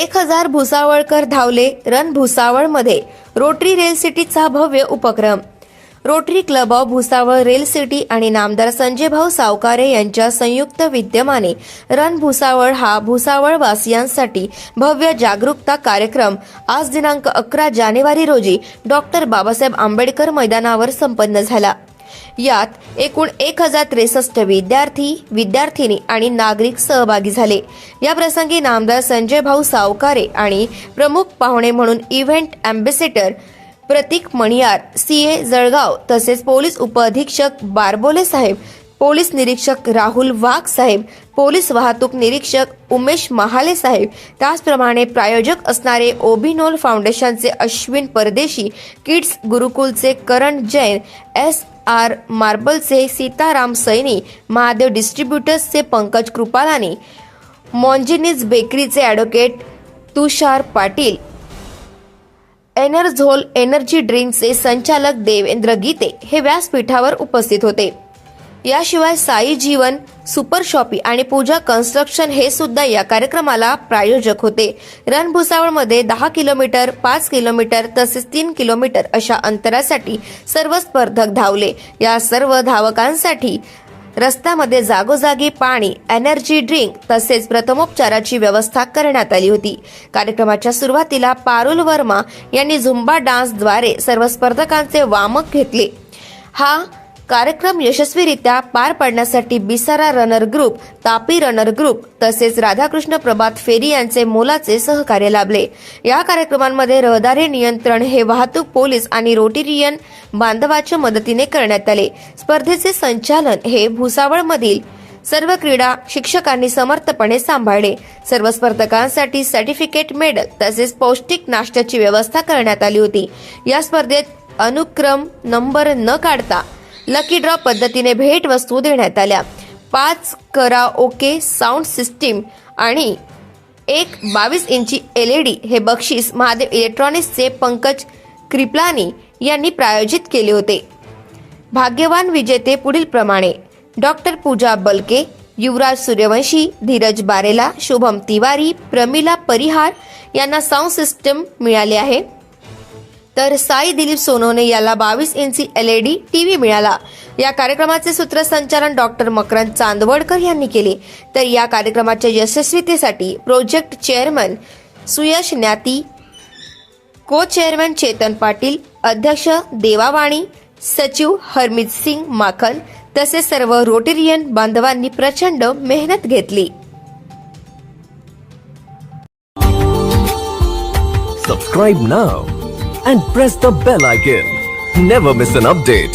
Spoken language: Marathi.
1000 भुसावळकर धावले रन भुसावळमध्ये रोटरी रेल सिटीचा भव्य उपक्रम। Rotary club of Bhusawal rail city आणि नामदार संजय भाऊ सावकारे यांच्या संयुक्त विद्यमाने रन भुसावळ हा भुसावळ वासियांसाठी भव्य जागरूकता कार्यक्रम आज दिनांक 11 जानेवारी रोजी डॉक्टर बाबासाहेब आंबेडकर मैदानावर संपन्न झाला। यात एकूण 1063 विद्यार्थी, विद्यार्थिनी आणि नागरिक सहभागी झाले। या प्रसंगी नामदार संजय भाऊ सावकारे आणि प्रमुख पाहुणे म्हणून इव्हेंट अँबॅसेडर प्रतीक मणियार, सीए जळगाव तसेच पोलीस उपअधीक्षक बारबोले साहेब, पोलीस निरीक्षक राहुल वाघ साहेब, पोलीस वाहतूक निरीक्षक उमेश महाले साहेब, त्याचप्रमाणे प्रायोजक असणारे ओबिनोल फाउंडेशनचे अश्विन परदेशी, किड्स गुरुकुलचे करण जैन, SR मार्बलचे सीताराम सैनी, महादेव डिस्ट्रीब्युटर्सचे पंकज कृपालानी, मॉन्जिनीज बेकरीचे ॲडव्होकेट तुषार पाटील, एनर्झोल एनर्जी ड्रिंकचे संचालक देवेंद्र गीते हे व्यासपीठावर उपस्थित होते। याशिवाय साई जीवन, सुपर शॉपी आणि पूजा कन्स्ट्रक्शन हे सुद्धा या कार्यक्रमाला प्रायोजक होते। रन भुसावळमध्ये 10 किलोमीटर, 5 किलोमीटर तसेच 3 किलोमीटर अशा अंतरासाठी सर्व स्पर्धक धावले। या सर्व धावकांसाठी रस्त्यामध्ये जागोजागी पाणी, एनर्जी ड्रिंक तसेच प्रथमोपचाराची व्यवस्था करण्यात आली होती। कार्यक्रमाच्या सुरुवातीला पारुल वर्मा यांनी झुंबा डान्सद्वारे सर्व स्पर्धकांचे वामक घेतले। हा कार्यक्रम यशस्वीरित्या पार पाडण्यासाठी Bisara runner group, Tapi runner group तसेच राधाकृष्ण प्रभात फेरी यांचे मोलाचे सहकार्य लाभले। या कार्यक्रमांमध्ये रहदारी नियंत्रण हे वाहतूक पोलीस आणि रोटेरियन बांधवाच्या मदतीने करण्यात आले। स्पर्धेचे संचालन हे भुसावळमधील सर्व क्रीडा शिक्षकांनी समर्थपणे सांभाळले। सर्व स्पर्धकांसाठी सर्टिफिकेट, मेडल तसेच पौष्टिक नाश्त्याची व्यवस्था करण्यात आली होती। या स्पर्धेत अनुक्रम नंबर न काढता लकी ड्रॉ पद्धतीने भेट वस्तू देण्यात आल्या। 5 कराओके साऊंड सिस्टीम आणि एक 22 इंची LED हे बक्षीस महादेव इलेक्ट्रॉनिक्सचे पंकज कृपलानी यांनी प्रायोजित केले होते। भाग्यवान विजेते पुढील प्रमाणे: डॉक्टर पूजा बलके, युवराज सूर्यवंशी, धीरज बारेला, शुभम तिवारी, प्रमिला परिहार यांना साऊंड सिस्टम मिळाले आहे। तर साई दिलीप सोनवणे याला 22 इंची LED TV मिळाला। या कार्यक्रमाचे सूत्रसंचालन डॉक्टर मकरंद चांदवडकर यांनी केले। तर या कार्यक्रमाच्या यशस्वीतेसाठी प्रोजेक्ट चेअरमन सुयश न्याती, को चेअरमन चेतन पाटील, अध्यक्ष देवावाणी, सचिव हरमीत सिंग माखन तसेच सर्व रोटेरियन बांधवांनी प्रचंड मेहनत घेतली। Subscribe now and press the bell icon. Never miss an update.